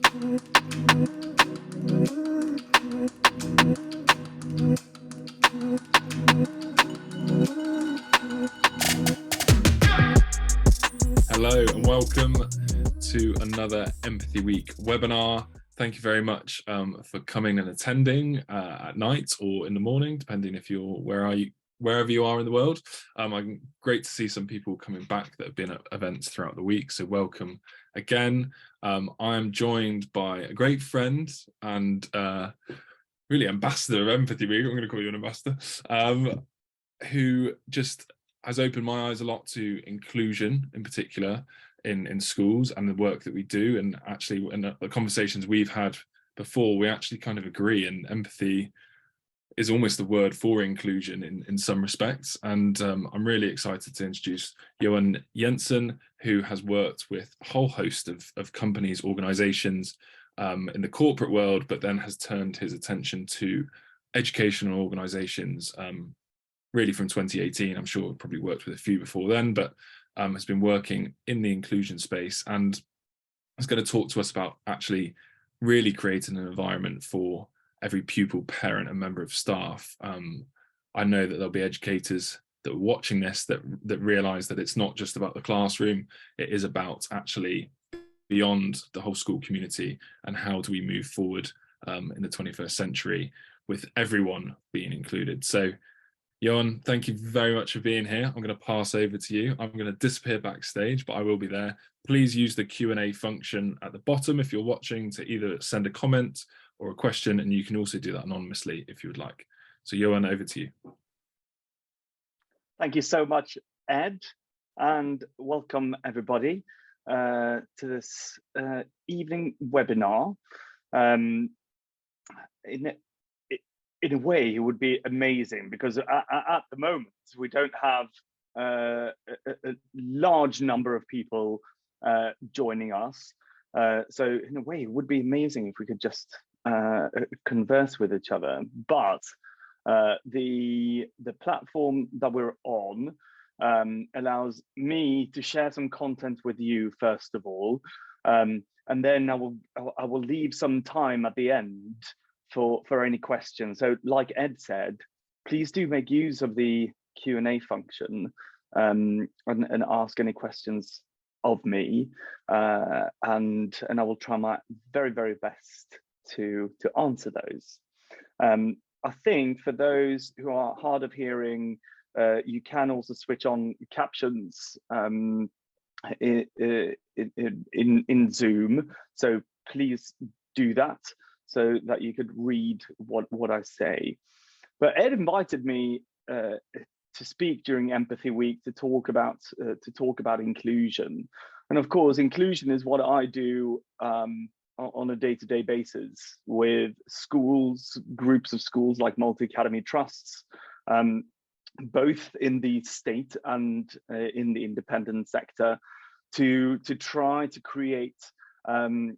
Hello and welcome to another Empathy Week webinar. Thank you very much for coming and attending at night or in the morning, depending if you're wherever you are in the world. Great to see some people coming back that have been at events throughout the week, so welcome again. I'm joined by a great friend and really ambassador of Empathy Week. I'm going to call you an ambassador, who just has opened my eyes a lot to inclusion in particular in schools and the work that we do. And actually in the conversations we've had before, we actually kind of agree, and empathy is almost the word for inclusion in some respects. And I'm really excited to introduce Johan Jensen, who has worked with a whole host of companies, organizations in the corporate world, but then has turned his attention to educational organizations really from 2018. I'm sure probably worked with a few before then, but has been working in the inclusion space and is going to talk to us about actually really creating an environment for every pupil, parent and member of staff. I know that there'll be educators that are watching this that realize that it's not just about the classroom, it is about actually beyond the whole school community, and how do we move forward in the 21st century with everyone being included. So Johan, thank you very much for being here. I'm going to pass over to you. I'm going to disappear backstage, but I will be there. Please use the Q&A function at the bottom if you're watching to either send a comment or a question, and you can also do that anonymously if you would like. So Johan, over to you. Thank you so much, Ed, and welcome everybody to this evening webinar. In a way, it would be amazing because at the moment we don't have a large number of people joining us. So in a way, it would be amazing if we could just converse with each other. But the platform that we're on allows me to share some content with you first of all, and then I will leave some time at the end for any questions. So like Ed said, please do make use of the Q&A function and ask any questions of me, and I will try my very best to answer those. I think for those who are hard of hearing, you can also switch on captions in Zoom, so please do that, so that you could read what I say. But Ed invited me to speak during Empathy Week to talk about inclusion, and of course, inclusion is what I do on a day-to-day basis with schools, groups of schools like multi-academy trusts, both in the state and in the independent sector, to try to create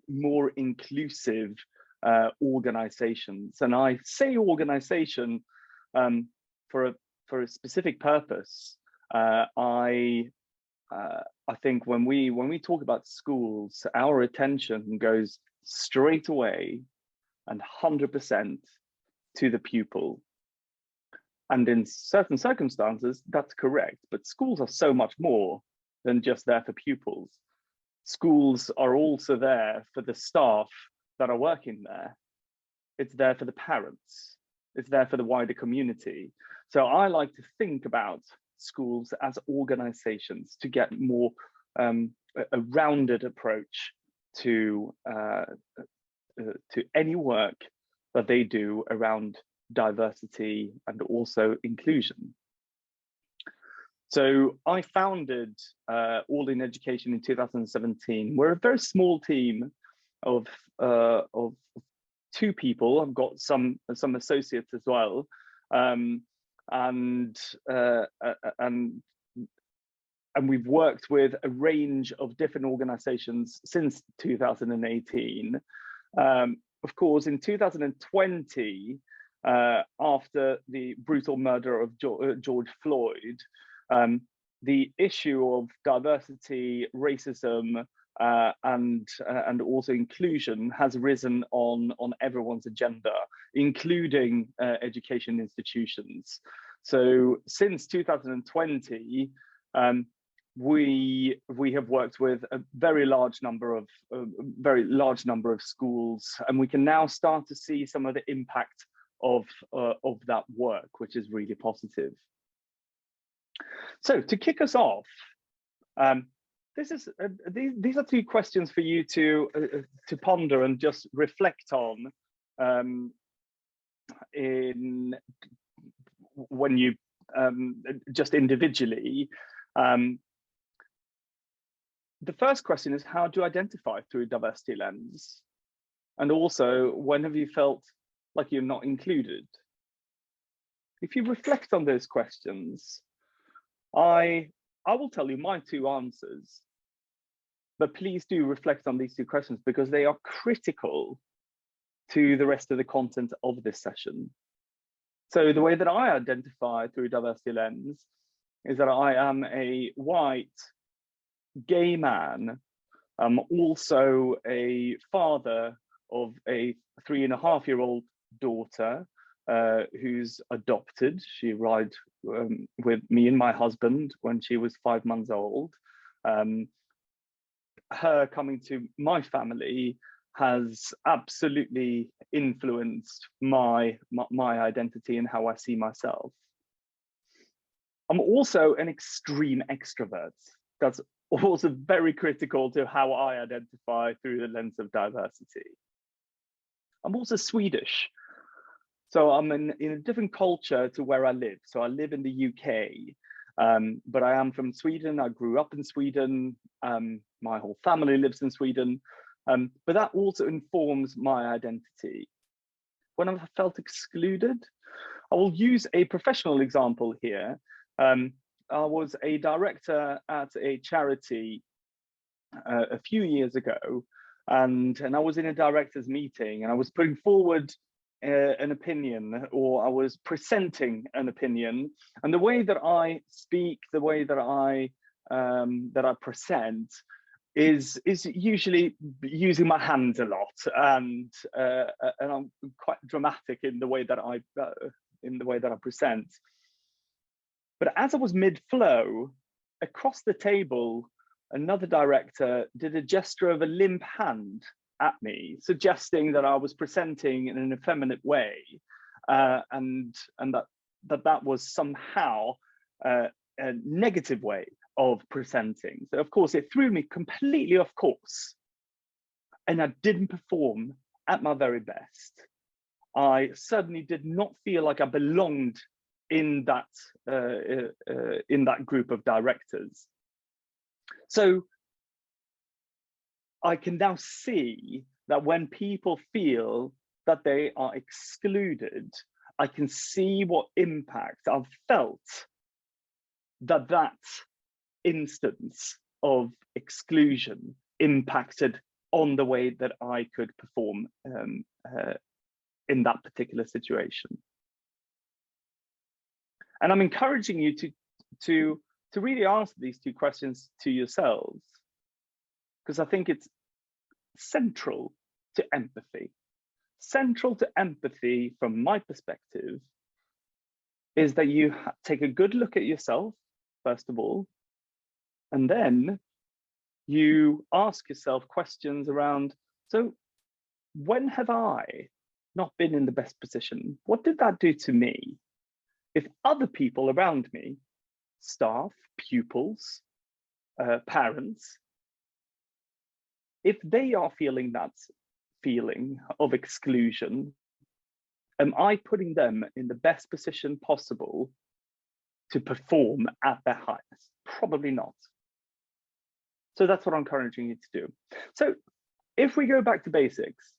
more inclusive organizations. And I say organization for a specific purpose. I think when we talk about schools, our attention goes straight away and 100% to the pupil. And in certain circumstances, that's correct. But schools are so much more than just there for pupils. Schools are also there for the staff that are working there. It's there for the parents. It's there for the wider community. So I like to think about schools as organizations to get more a rounded approach to any work that they do around diversity and also inclusion. So I founded All in Education in 2017. We're a very small team of 2 people. I've got some associates as well, and we've worked with a range of different organizations since 2018. Of course, in 2020, after the brutal murder of George Floyd, the issue of diversity, racism, and also inclusion has risen on everyone's agenda, including education institutions. So since 2020, we have worked with a very large number of schools, and we can now start to see some of the impact of that work, which is really positive. So to kick us off, these are two questions for you to ponder and just reflect on when you just individually. The first question is, how do you identify through a diversity lens? And also, when have you felt like you're not included? If you reflect on those questions, I will tell you my two answers, but please do reflect on these two questions because they are critical to the rest of the content of this session. So the way that I identify through diversity lens is that I am a white, gay man. I'm also a father of a 3.5-year-old daughter who's adopted. She arrived with me and my husband when she was 5 months old. Her coming to my family has absolutely influenced my identity and how I see myself. I'm also an extreme extrovert. That's also very critical to how I identify through the lens of diversity. I'm also Swedish. So I'm in a different culture to where I live. So I live in the UK, but I am from Sweden. I grew up in Sweden. My whole family lives in Sweden. But that also informs my identity. When I've felt excluded, I will use a professional example here. I was a director at a charity a few years ago, and I was in a director's meeting, and I was putting forward an opinion, or I was presenting an opinion, and the way that I speak, the way that I present is usually using my hands a lot, and I'm quite dramatic in the way that I present. But as I was mid-flow, across the table, another director did a gesture of a limp hand at me, suggesting that I was presenting in an effeminate way, and that was somehow a negative way of presenting. So of course, it threw me completely off course, and I didn't perform at my very best. I certainly did not feel like I belonged in that group of directors. So I can now see that when people feel that they are excluded, I can see what impact I've felt that instance of exclusion impacted on the way that I could perform in that particular situation. And I'm encouraging you to really answer these two questions to yourselves, because I think it's central to empathy. Central to empathy, from my perspective, is that you take a good look at yourself, first of all, and then you ask yourself questions around, so when have I not been in the best position? What did that do to me? If other people around me, staff, pupils, parents, if they are feeling that feeling of exclusion, am I putting them in the best position possible to perform at their highest? Probably not. So that's what I'm encouraging you to do. So if we go back to basics,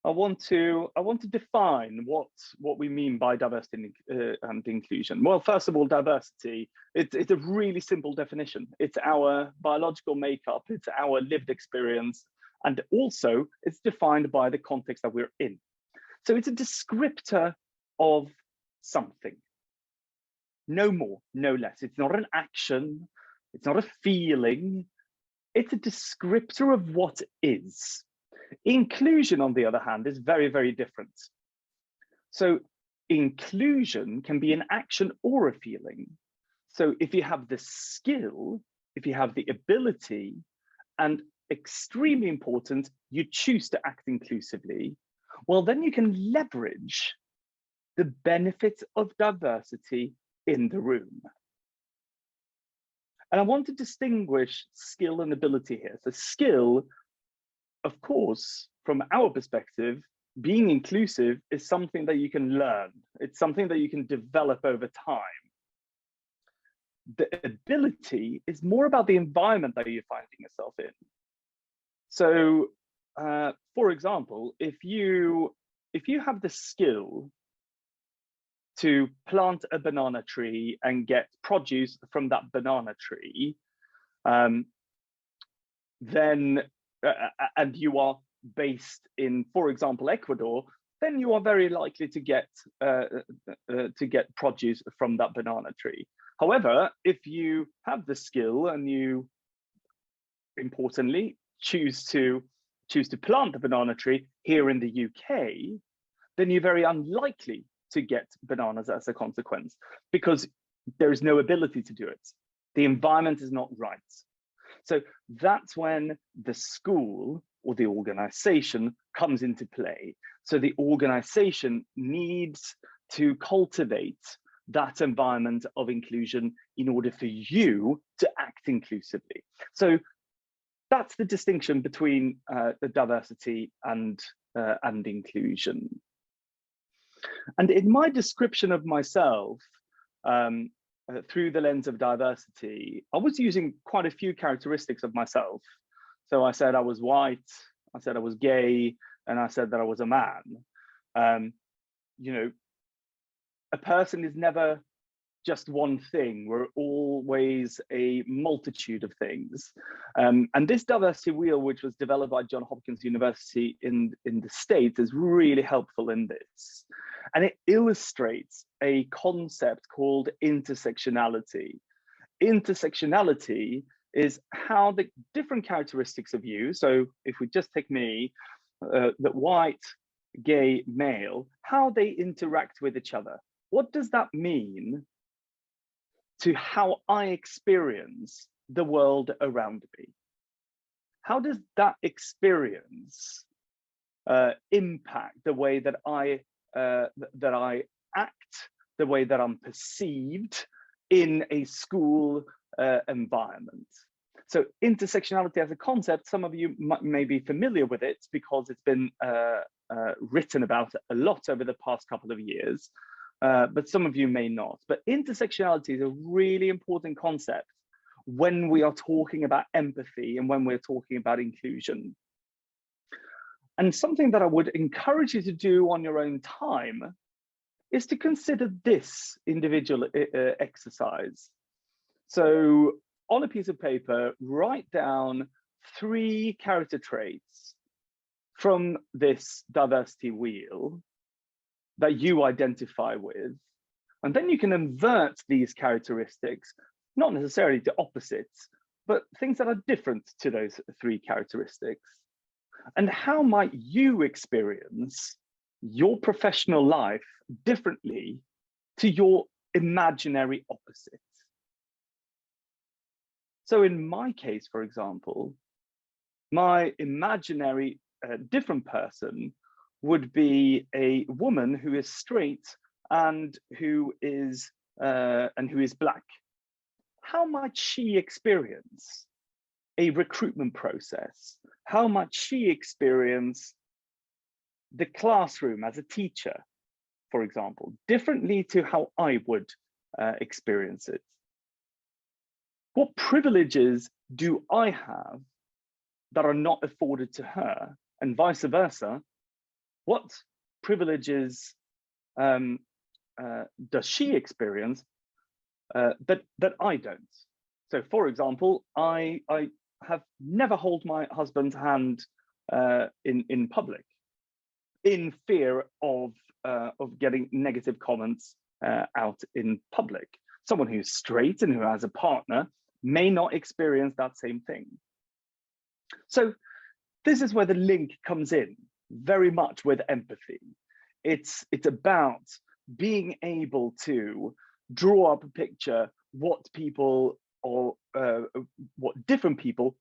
I want to define what we mean by diversity and inclusion. Well, first of all, diversity, it's a really simple definition. It's our biological makeup, it's our lived experience, and also it's defined by the context that we're in. So it's a descriptor of something. No more, no less. It's not an action, It's not a feeling. It's a descriptor of what is. Inclusion, on the other hand, is very, very different. So inclusion can be an action or a feeling. So if you have the skill, if you have the ability, and extremely important, you choose to act inclusively, well, then you can leverage the benefits of diversity in the room. And I want to distinguish skill and ability here. So skill, of course, from our perspective, being inclusive is something that you can learn. It's something that you can develop over time. The ability is more about the environment that you're finding yourself in. So, for example, if you have the skill to plant a banana tree and get produce from that banana tree, then and you are based in, for example, Ecuador, then you are very likely to get produce from that banana tree. However, if you have the skill and you, importantly, choose to plant the banana tree here in the UK, then you're very unlikely to get bananas as a consequence, because there is no ability to do it. The environment is not right. So that's when the school or the organization comes into play. So the organization needs to cultivate that environment of inclusion in order for you to act inclusively. So that's the distinction between the diversity and inclusion. And in my description of myself, through the lens of diversity, I was using quite a few characteristics of myself. So I said I was white, I said I was gay, and I said that I was a man. You know, a person is never just one thing. We're always a multitude of things. And this diversity wheel, which was developed by Johns Hopkins University in the States, is really helpful in this. And it illustrates a concept called intersectionality. Intersectionality is how the different characteristics of you, so if we just take me, the white, gay, male, how they interact with each other. What does that mean to how I experience the world around me? How does that experience impact the way that I act, the way that I'm perceived in a school environment? So intersectionality as a concept, some of you may be familiar with it because it's been written about a lot over the past couple of years. But some of you may not. But intersectionality is a really important concept when we are talking about empathy and when we're talking about inclusion. And something that I would encourage you to do on your own time is to consider this individual exercise. So on a piece of paper, write down 3 character traits from this diversity wheel that you identify with. And then you can invert these characteristics, not necessarily to opposites, but things that are different to those 3 characteristics. And how might you experience your professional life differently to your imaginary opposite? So in my case, for example, my imaginary different person would be a woman who is straight and who is black. How might she experience a recruitment process? How might she experience the classroom as a teacher, for example, differently to how I would experience it? What privileges do I have that are not afforded to her, and vice versa? What privileges does she experience that I don't? So, for example, I have never held my husband's hand in public, in fear of getting negative comments out in public. Someone who's straight and who has a partner may not experience that same thing. So this is where the link comes in very much with empathy. It's about being able to draw up a picture what people or what different people,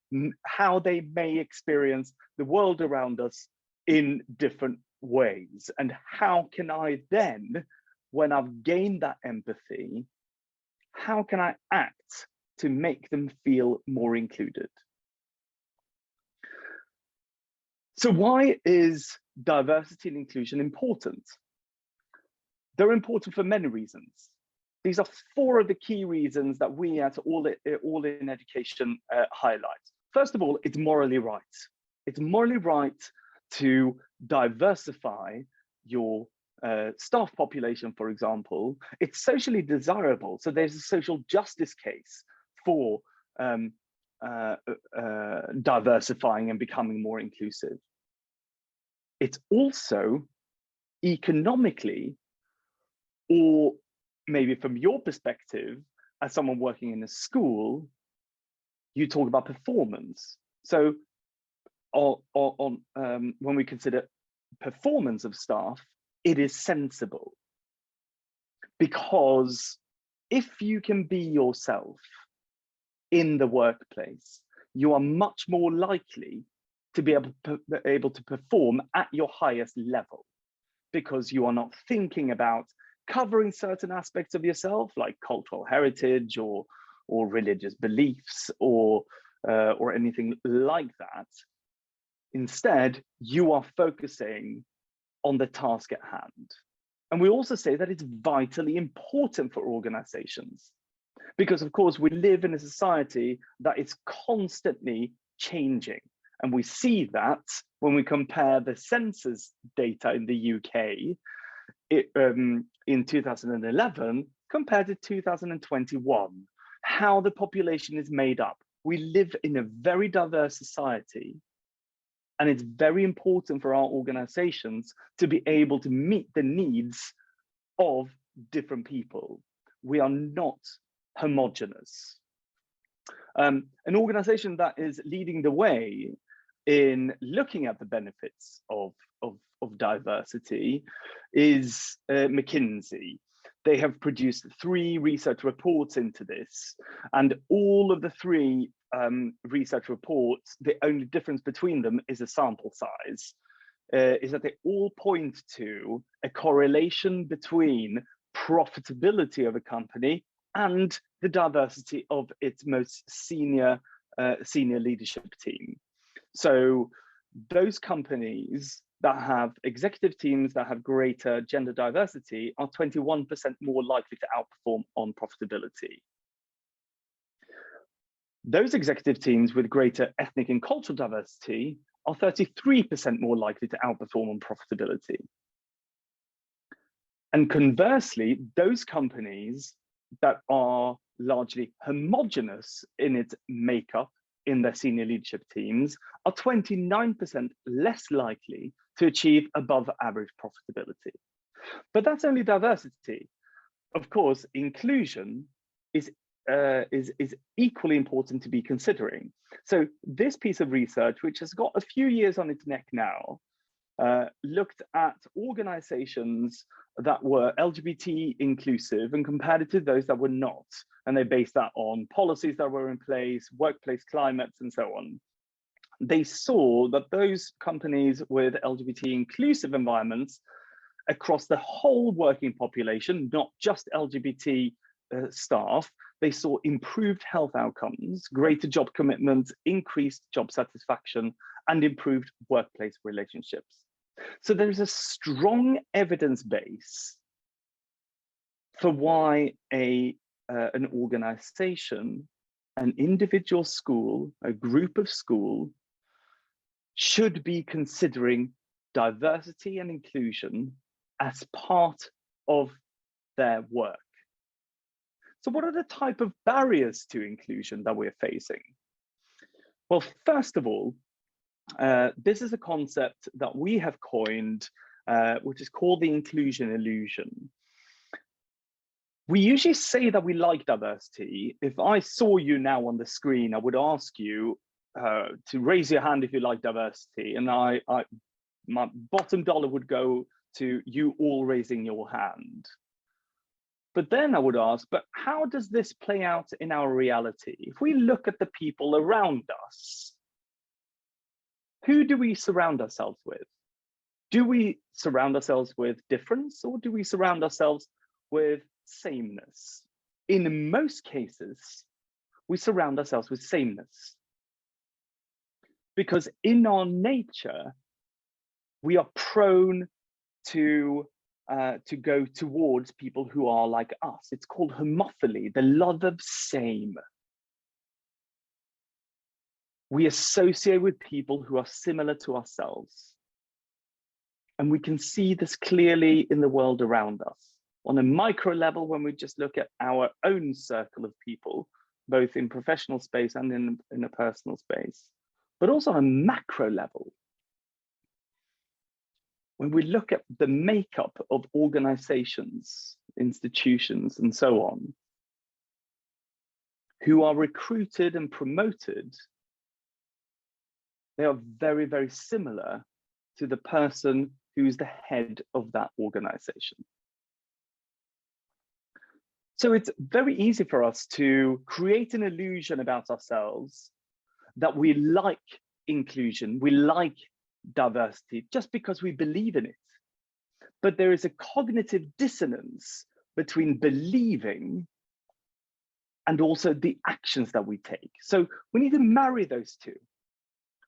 how they may experience the world around us in different ways. And how can I then, when I've gained that empathy, how can I act to make them feel more included? So why is diversity and inclusion important? They're important for many reasons. These are 4 of the key reasons that we at All In Education highlight. First of all, it's morally right. It's morally right to diversify your staff population, for example. It's socially desirable. So there's a social justice case for diversifying and becoming more inclusive. It's also economically, or maybe from your perspective, as someone working in a school, you talk about performance. So when we consider performance of staff, it is sensible. Because if you can be yourself in the workplace, you are much more likely to be able to perform at your highest level, because you are not thinking about covering certain aspects of yourself, like cultural heritage or religious beliefs or anything like that. Instead, you are focusing on the task at hand. And we also say that it's vitally important for organizations, because of course we live in a society that is constantly changing. And we see that when we compare the census data in the UK in 2011 compared to 2021, how the population is made up. We live in a very diverse society, and it's very important for our organizations to be able to meet the needs of different people. We are not homogeneous. An organization that is leading the way in looking at the benefits of diversity is McKinsey. They have produced 3 research reports into this, and all of the 3 research reports, the only difference between them is a sample size, is that they all point to a correlation between profitability of a company and the diversity of its most senior leadership team. So those companies that have executive teams that have greater gender diversity are 21% more likely to outperform on profitability. Those executive teams with greater ethnic and cultural diversity are 33% more likely to outperform on profitability. And conversely, those companies that are largely homogenous in its makeup in their senior leadership teams are 29% less likely to achieve above average profitability. But that's only diversity. Of course, inclusion is equally important to be considering. So this piece of research, which has got a few years on its neck now, looked at organizations that were LGBT inclusive and compared it to those that were not. And they based that on policies that were in place, workplace climates, and so on. They saw that those companies with LGBT inclusive environments across the whole working population, not just LGBT staff, they saw improved health outcomes, greater job commitment, increased job satisfaction, and improved workplace relationships. So there's a strong evidence base for why an organization, an individual school, a group of school should be considering diversity and inclusion as part of their work. So what are the type of barriers to inclusion that we're facing? Well, first of all, this is a concept that we have coined, which is called the inclusion illusion. We usually say that we like diversity. If I saw you now on the screen, I would ask you to raise your hand if you like diversity, and my bottom dollar would go to you all raising your hand. But then I would ask, but how does this play out in our reality? If we look at the people around us, who do we surround ourselves with? Do we surround ourselves with difference, or do we surround ourselves with sameness? In most cases, we surround ourselves with sameness. Because in our nature, we are prone to go towards people who are like us. It's called homophily, the love of same. We associate with people who are similar to ourselves. And we can see this clearly in the world around us. On a micro level, when we just look at our own circle of people, both in professional space and in a personal space, but also on a macro level. When we look at the makeup of organizations, institutions, and so on, who are recruited and promoted, they are very, very similar to the person who's the head of that organization. So it's very easy for us to create an illusion about ourselves that we like inclusion, we like diversity, just because we believe in it. But there is a cognitive dissonance between believing and also the actions that we take. So we need to marry those two.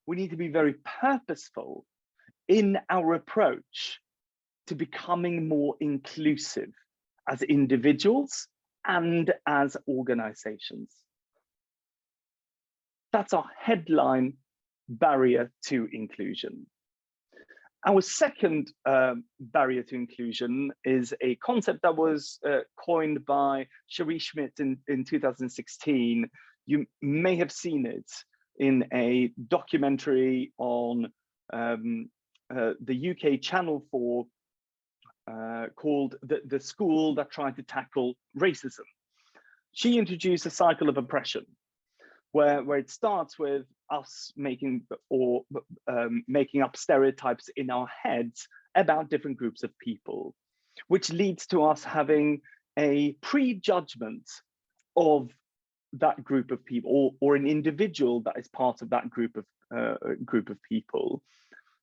We need to be very purposeful in our approach to becoming more inclusive as individuals and as organizations. That's our headline barrier to inclusion. Our second barrier to inclusion is a concept that was coined by Cherie Schmidt in 2016. You may have seen it in a documentary on the UK Channel 4 called the School That Tried to Tackle Racism. She introduced a cycle of oppression where it starts with us making up stereotypes in our heads about different groups of people, which leads to us having a prejudgment of that group of people, or an individual that is part of that group of people,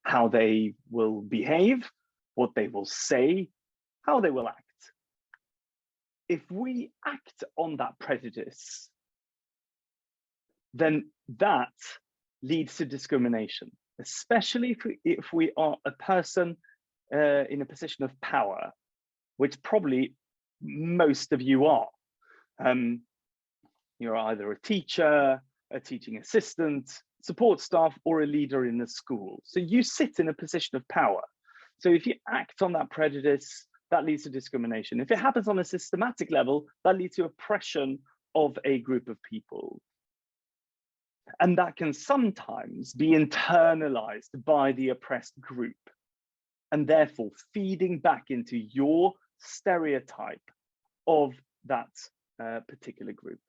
how they will behave, what they will say, how they will act. If we act on that prejudice, then that leads to discrimination, especially if we are a person in a position of power, which probably most of you are. You're either a teacher, a teaching assistant, support staff, or a leader in the school. So you sit in a position of power. So if you act on that prejudice, that leads to discrimination. If it happens on a systematic level, that leads to oppression of a group of people. And that can sometimes be internalized by the oppressed group, and therefore feeding back into your stereotype of that particular group.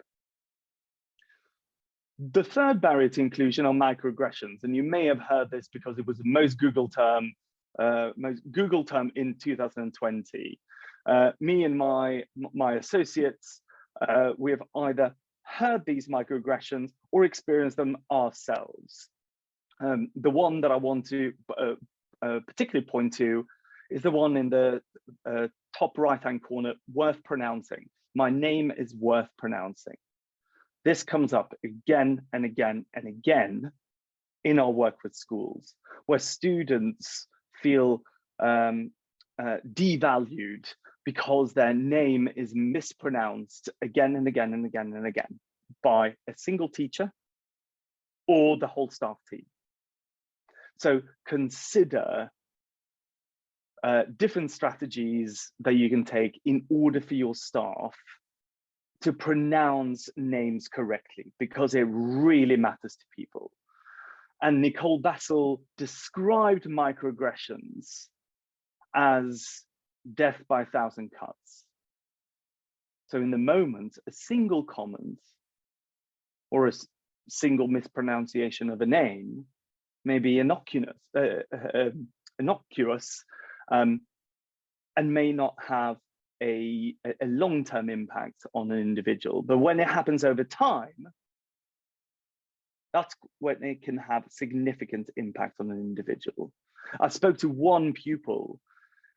The third barrier to inclusion are microaggressions, and you may have heard this because it was the most Googled term in 2020. Me and my associates, we have either heard these microaggressions or experienced them ourselves. The one that I want to particularly point to is the one in the top right-hand corner, worth pronouncing. My name is worth pronouncing. This comes up again and again and again in our work with schools, where students feel devalued because their name is mispronounced again and again and again and again by a single teacher or the whole staff team. So consider different strategies that you can take in order for your staff to pronounce names correctly, because it really matters to people. And Nicole Bassel described microaggressions as death by 1,000 cuts. So in the moment, a single comment or a single mispronunciation of a name may be innocuous and may not have a long-term impact on an individual. But when it happens over time, that's when it can have significant impact on an individual. I spoke to one pupil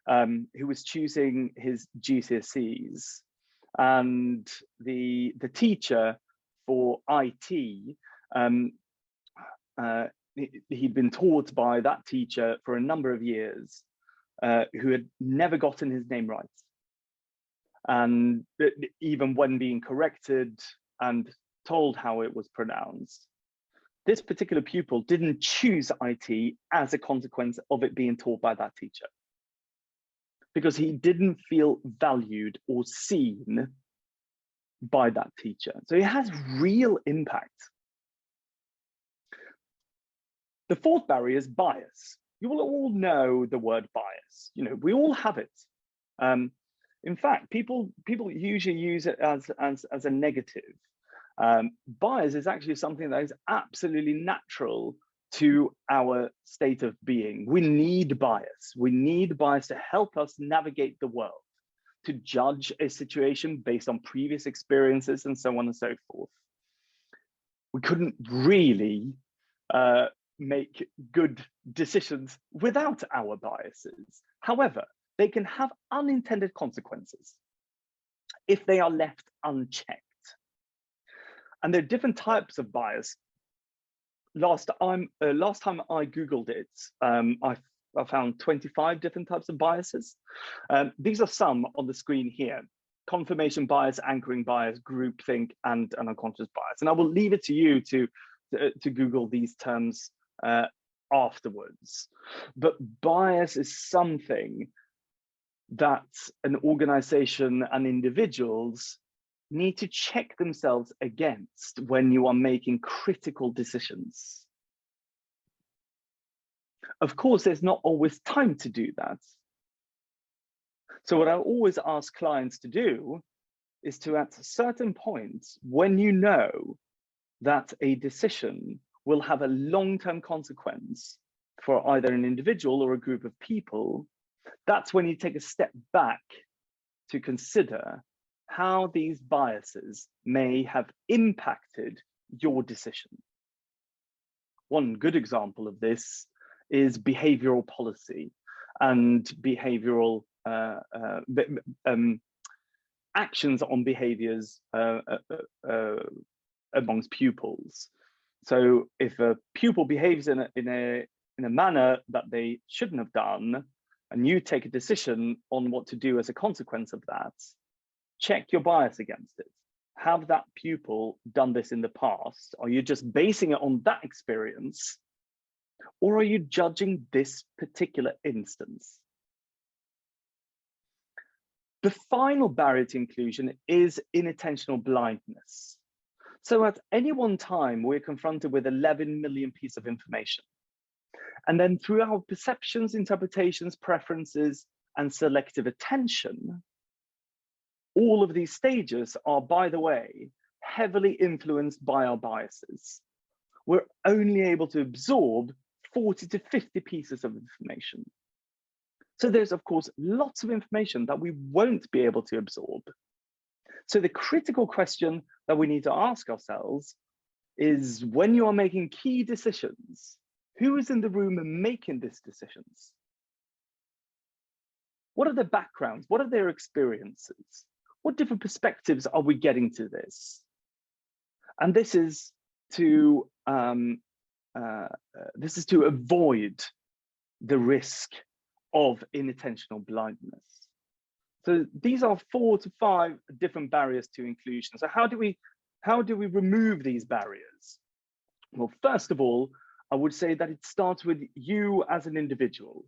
who was choosing his GCSEs, and the teacher for IT, he'd been taught by that teacher for a number of years, who had never gotten his name right. And even when being corrected and told how it was pronounced, this particular pupil didn't choose IT as a consequence of it being taught by that teacher, because he didn't feel valued or seen by that teacher. So it has real impact. The fourth barrier is bias. You will all know the word bias. You know, we all have it. In fact, people usually use it as a negative. Bias is actually something that is absolutely natural to our state of being. We need bias. We need bias to help us navigate the world, to judge a situation based on previous experiences and so on and so forth. We couldn't really make good decisions without our biases. However, they can have unintended consequences if they are left unchecked. And there are different types of bias. Last time I Googled it, I found 25 different types of biases. These are some on the screen here: confirmation bias, anchoring bias, groupthink, and an unconscious bias. And I will leave it to you to Google these terms afterwards. But bias is something that an organization and individuals need to check themselves against when you are making critical decisions. Of course, there's not always time to do that. So what I always ask clients to do is to, at certain points, when you know that a decision will have a long-term consequence for either an individual or a group of people, that's when you take a step back to consider how these biases may have impacted your decision. One good example of this is behavioral policy and behavioral actions on behaviors amongst pupils. So if a pupil behaves in a manner that they shouldn't have done, and you take a decision on what to do as a consequence of that, check your bias against it. Have that pupil done this in the past? Are you just basing it on that experience? Or are you judging this particular instance? The final barrier to inclusion is inattentional blindness. So at any one time, we're confronted with 11 million pieces of information. And then through our perceptions, interpretations, preferences, and selective attention, all of these stages are, by the way, heavily influenced by our biases. We're only able to absorb 40 to 50 pieces of information. So there's, of course, lots of information that we won't be able to absorb. So the critical question that we need to ask ourselves is, when you are making key decisions, who is in the room making these decisions? What are their backgrounds? What are their experiences? What different perspectives are we getting to this? And this is to avoid the risk of inattentional blindness. So these are 4 to 5 different barriers to inclusion. So how do we remove these barriers? Well, first of all, I would say that it starts with you as an individual.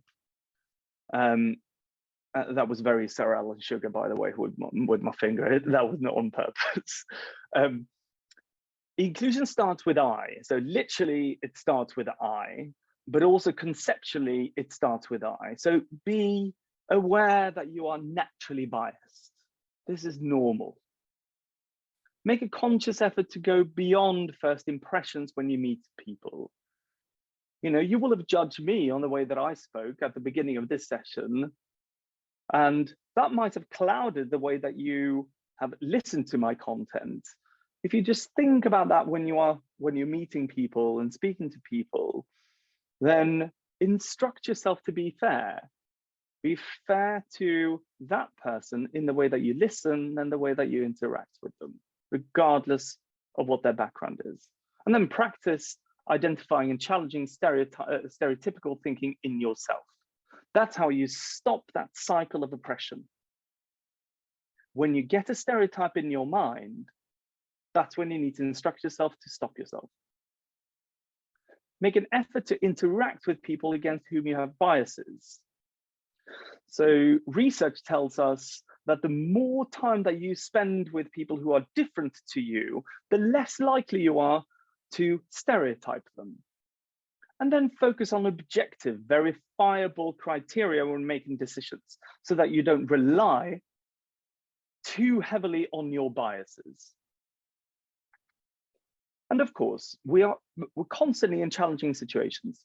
That was very Sir Alan Sugar, by the way, with my finger. That was not on purpose. Inclusion starts with I. So literally, it starts with I, but also conceptually, it starts with I. So be aware that you are naturally biased. This is normal. Make a conscious effort to go beyond first impressions when you meet people. You know, you will have judged me on the way that I spoke at the beginning of this session, and that might have clouded the way that you have listened to my content. If you just think about that when you're meeting people and speaking to people, then instruct yourself to be fair. Be fair to that person in the way that you listen and the way that you interact with them, regardless of what their background is. And then practice identifying and challenging stereotypical thinking in yourself. That's how you stop that cycle of oppression. When you get a stereotype in your mind, that's when you need to instruct yourself to stop yourself. Make an effort to interact with people against whom you have biases. So research tells us that the more time that you spend with people who are different to you, the less likely you are to stereotype them. And then focus on objective, verifiable criteria when making decisions so that you don't rely too heavily on your biases. And of course, we're constantly in challenging situations,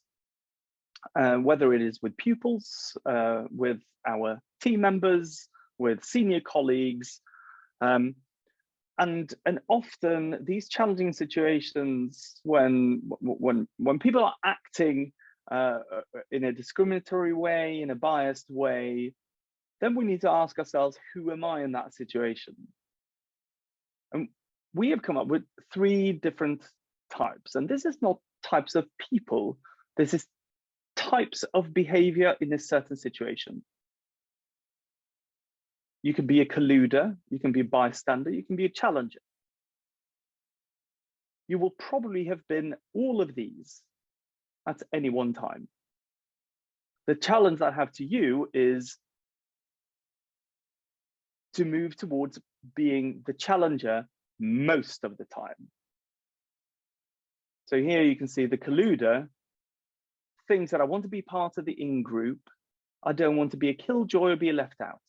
whether it is with pupils, with our team members, with senior colleagues, and often these challenging situations when people are acting in a discriminatory way, in a biased way, then we need to ask ourselves, who am I in that situation? And we have come up with 3 different types, and this is not types of people, this is types of behavior in a certain situation. You can be a colluder, you can be a bystander, you can be a challenger. You will probably have been all of these at any one time. The challenge I have to you is to move towards being the challenger most of the time. So here you can see the colluder thinks that I want to be part of the in-group. I don't want to be a killjoy or be left out.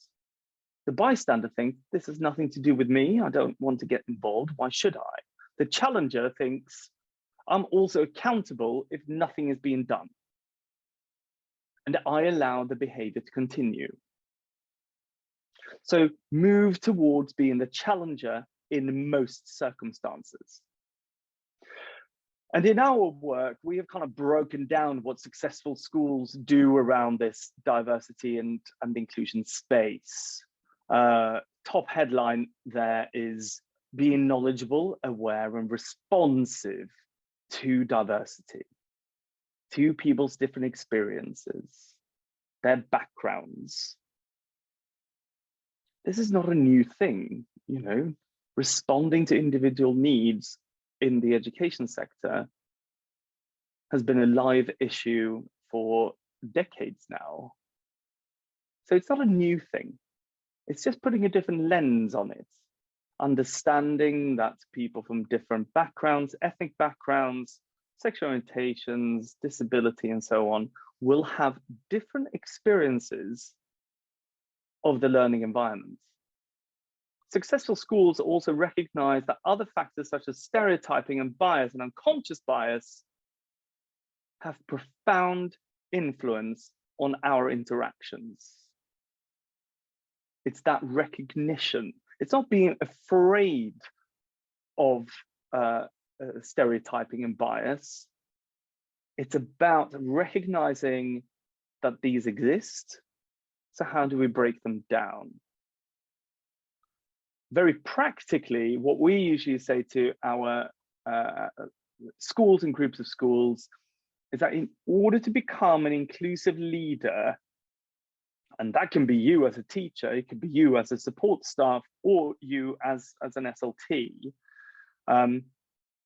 The bystander thinks this has nothing to do with me. I don't want to get involved. Why should I? The challenger thinks I'm also accountable if nothing is being done. And I allow the behavior to continue. So move towards being the challenger in most circumstances. And in our work, we have kind of broken down what successful schools do around this diversity and inclusion space. Top headline there is being knowledgeable, aware, and responsive to diversity, to people's different experiences, their backgrounds. This is not a new thing, you know, responding to individual needs in the education sector has been a live issue for decades now. So it's not a new thing. It's just putting a different lens on it, understanding that people from different backgrounds, ethnic backgrounds, sexual orientations, disability, and so on, will have different experiences of the learning environment. Successful schools also recognize that other factors such as stereotyping and bias and unconscious bias have profound influence on our interactions. It's that recognition. It's not being afraid of stereotyping and bias. It's about recognizing that these exist. So how do we break them down? Very practically, what we usually say to our schools and groups of schools is that in order to become an inclusive leader, and that can be you as a teacher, it could be you as a support staff, or you as an SLT,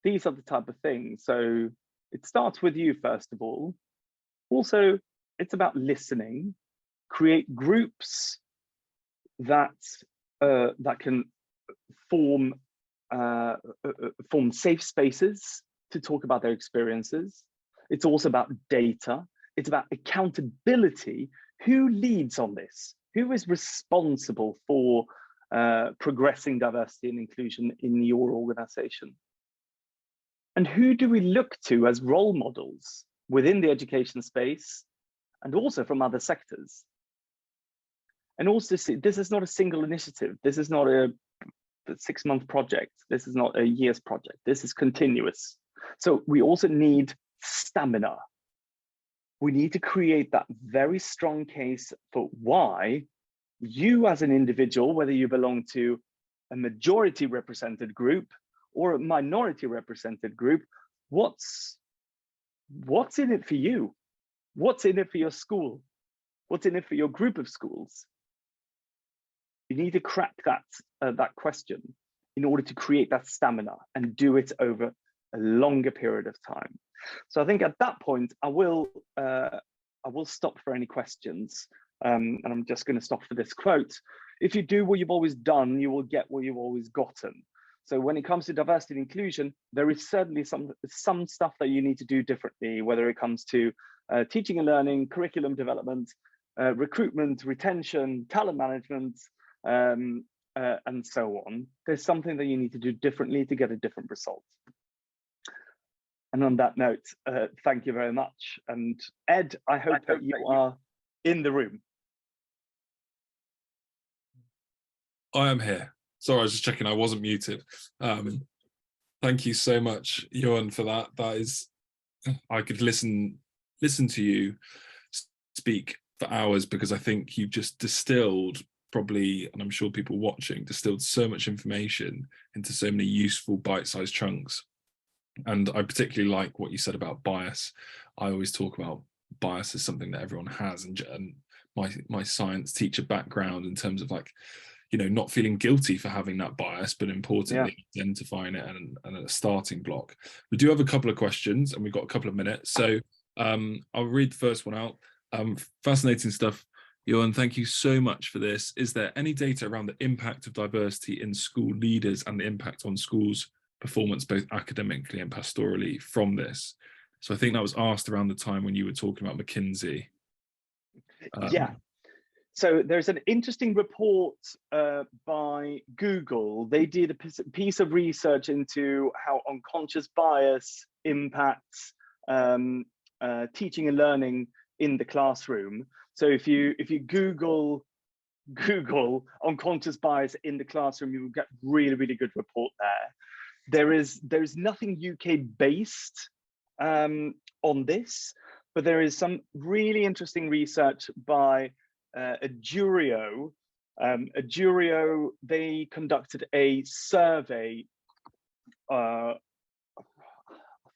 these are the type of things. So it starts with you, first of all. Also, it's about listening, create groups that can form safe spaces to talk about their experiences. It's also about data. It's about accountability. Who leads on this? Who is responsible for progressing diversity and inclusion in your organization? And who do we look to as role models within the education space and also from other sectors? And also, this is not a single initiative. This is not a 6-month project. This is not a year's project. This is continuous. So we also need stamina. We need to create that very strong case for why you as an individual, whether you belong to a majority represented group or a minority represented group, what's in it for you? What's in it for your school? What's in it for your group of schools? You need to crack that question in order to create that stamina and do it over a longer period of time. So I think at that point, I will stop for any questions. And I'm just going to stop for this quote. If you do what you've always done, you will get what you've always gotten. So when it comes to diversity and inclusion, there is certainly some stuff that you need to do differently, whether it comes to teaching and learning, curriculum development, recruitment, retention, talent management, and so on. There's something that you need to do differently to get a different result. And on that note, thank you very much. And Ed, I hope that you are in the room. I am here. Sorry, I was just checking I wasn't muted. Thank you so much, Johan, for that. That is, I could listen to you speak for hours, because I think you just distilled probably, and I'm sure people watching, distilled so much information into so many useful bite-sized chunks. And I particularly like what you said about bias. I always talk about bias as something that everyone has, and my science teacher background in terms of, like, you know, not feeling guilty for having that bias, but importantly, identifying it and a starting block. We do have a couple of questions and we've got a couple of minutes. So I'll read the first one out. Fascinating stuff. Johan, thank you so much for this. Is there any data around the impact of diversity in school leaders and the impact on schools' performance, both academically and pastorally, from this? So I think that was asked around the time when you were talking about McKinsey. Yeah. So there's an interesting report by Google. They did a piece of research into how unconscious bias impacts teaching and learning in the classroom. So if you Google unconscious bias in the classroom, you will get really good report there. There's nothing UK based on this, but there is some really interesting research by Adurio. They conducted a survey, I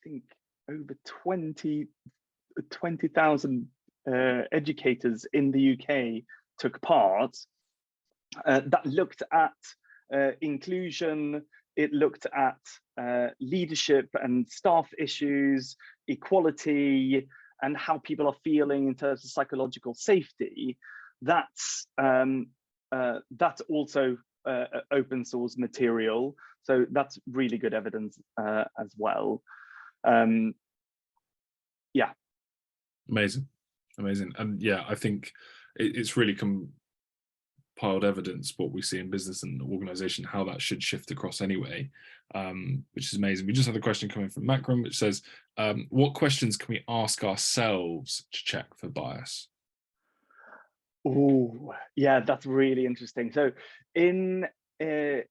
think over 20,000 educators in the UK took part, that looked at inclusion, it looked at leadership and staff issues, equality, and how people are feeling in terms of psychological safety. That's also open source material, so that's really good evidence as well. Yeah. Amazing. And yeah, I think it's really compiled evidence what we see in business and organization, how that should shift across anyway, which is amazing. We just had a question coming from Macron, which says, what questions can we ask ourselves to check for bias? Oh, yeah, that's really interesting. So so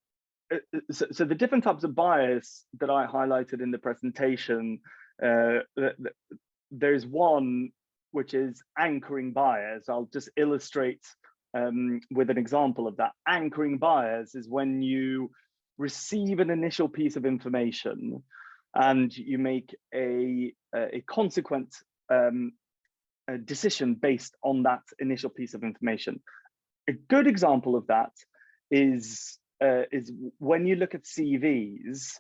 the different types of bias that I highlighted in the presentation, there's one which is anchoring bias. I'll just illustrate with an example of that. Anchoring bias is when you receive an initial piece of information and you make a consequent a decision based on that initial piece of information. A good example of that is when you look at CVs,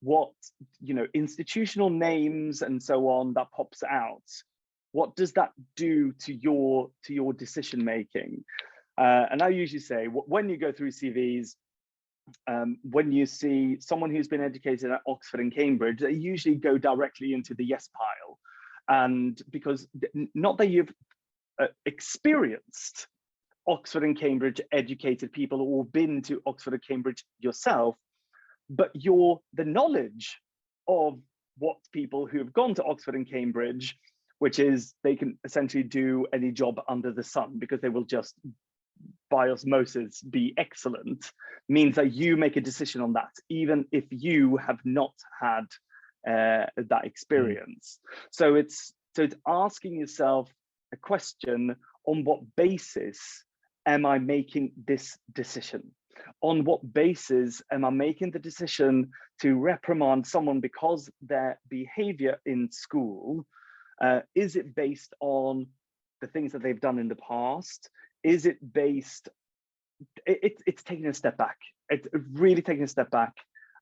what, you know, institutional names and so on that pops out. What does that do to your decision making? And I usually say, when you go through CVs, when you see someone who's been educated at Oxford and Cambridge, they usually go directly into the yes pile. And because not that you've experienced Oxford and Cambridge educated people or been to Oxford or Cambridge yourself, but the knowledge of what people who have gone to Oxford and Cambridge, which is they can essentially do any job under the sun because they will just by osmosis be excellent, means that you make a decision on that, even if you have not had that experience. So it's asking yourself a question: on what basis am I making this decision? On what basis am I making the decision to reprimand someone because their behavior in school? Is it based on the things that they've done in the past? Is it based, it's taking a step back. It's really taking a step back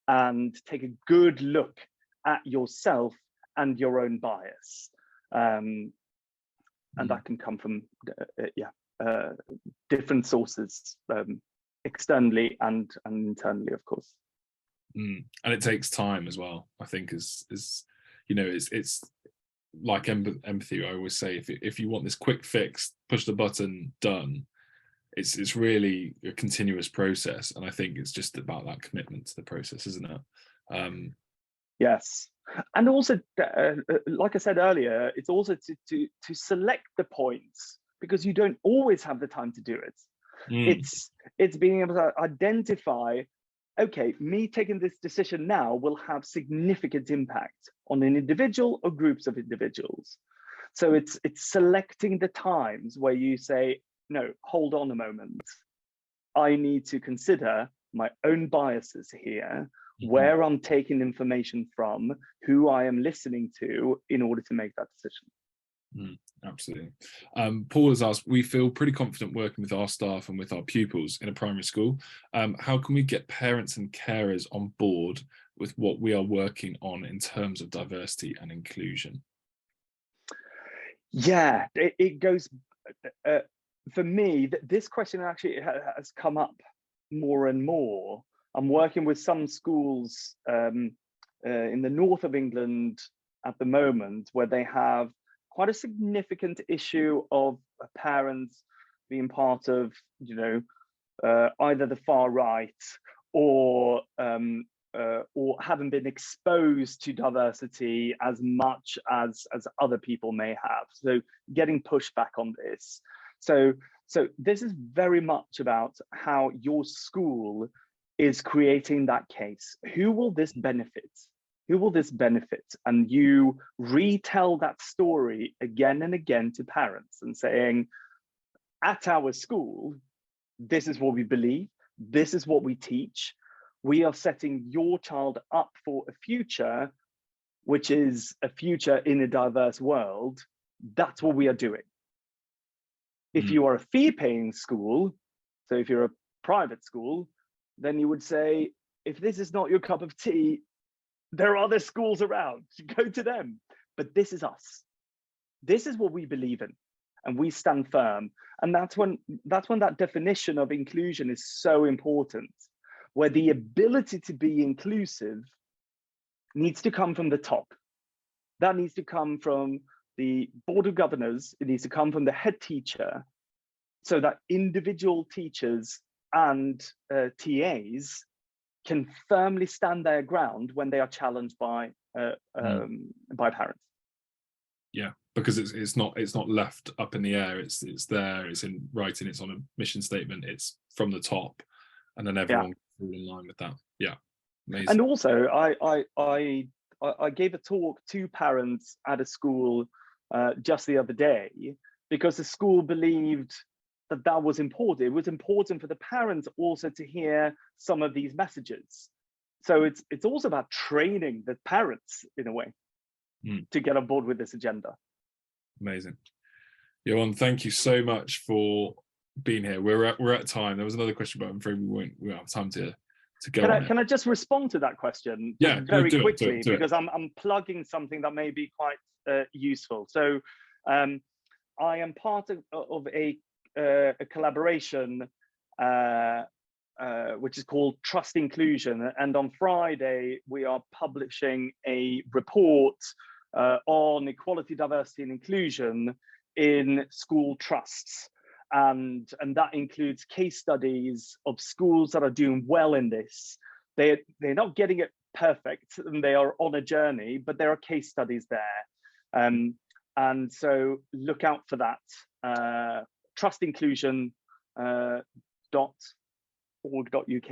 and take a good look at yourself and your own bias. And that can come from, different sources, externally and internally, of course. And it takes time as well, I think, is you know, it's like empathy. I always say, if you want this quick fix, push the button, done. It's really a continuous process, and I think it's just about that commitment to the process, isn't it? Yes, and also, like I said earlier, it's also to select the points, because you don't always have the time to do it. It's being able to identify, okay, me taking this decision now will have significant impact on an individual or groups of individuals. So it's selecting the times where you say, no, hold on a moment. I need to consider my own biases here, where I'm taking information from, who I am listening to in order to make that decision. Absolutely. Paul has asked, we feel pretty confident working with our staff and with our pupils in a primary school. How can we get parents and carers on board with what we are working on in terms of diversity and inclusion? Yeah, it goes, for me, this question actually has come up more and more. I'm working with some schools in the north of England at the moment, where they have quite a significant issue of parents being part of, you know, either the far right or haven't been exposed to diversity as much as other people may have. So getting pushback on this. So this is very much about how your school is creating that case. Who will this benefit? Who will this benefit? And you retell that story again and again to parents and saying, at our school, this is what we believe, this is what we teach. We are setting your child up for a future, which is a future in a diverse world. That's what we are doing. If you are a fee-paying school, so if you're a private school, then you would say, if this is not your cup of tea, there are other schools around, go to them. But this is us. This is what we believe in, and we stand firm. And that's when that definition of inclusion is so important, where the ability to be inclusive needs to come from the top. That needs to come from the board of governors. It needs to come from the head teacher, so that individual teachers and TAs can firmly stand their ground when they are challenged by parents. Yeah, because it's not left up in the air. It's there. It's in writing. It's on a mission statement. It's from the top, and then everyone fall in line with that. Yeah, amazing. And also, I gave a talk to parents at a school just the other day, because the school believed that was important. It was important for the parents also to hear some of these messages. So it's also about training the parents in a way to get on board with this agenda. Amazing. Johan, thank you so much for being here. We're at time. There was another question, but I'm afraid we won't have time to go on. Can I just respond to that question very quickly, because I'm plugging something that may be quite useful. So I am part of a collaboration which is called Trust Inclusion, and on Friday we are publishing a report on equality, diversity and inclusion in school trusts. and that includes case studies of schools that are doing well in this. They're not getting it perfect, and they are on a journey, but there are case studies there. And so look out for that. trustinclusion.org.uk,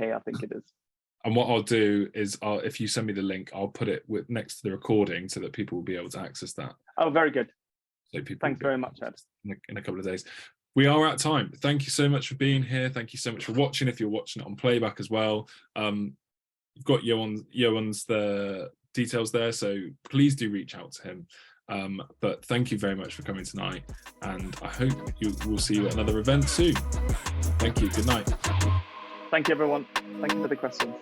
I think it is. And what I'll do is, if you send me the link, I'll put it next to the recording so that people will be able to access that. Oh, very good. So people Thanks very much, Ed. In a couple of days. We are at time. Thank you so much for being here. Thank you so much for watching. If you're watching it on playback as well, you've got Johan's the details there, so please do reach out to him. But thank you very much for coming tonight, and I hope we'll see you at another event soon. Thank you. Good night. Thank you, everyone. Thank you for the questions.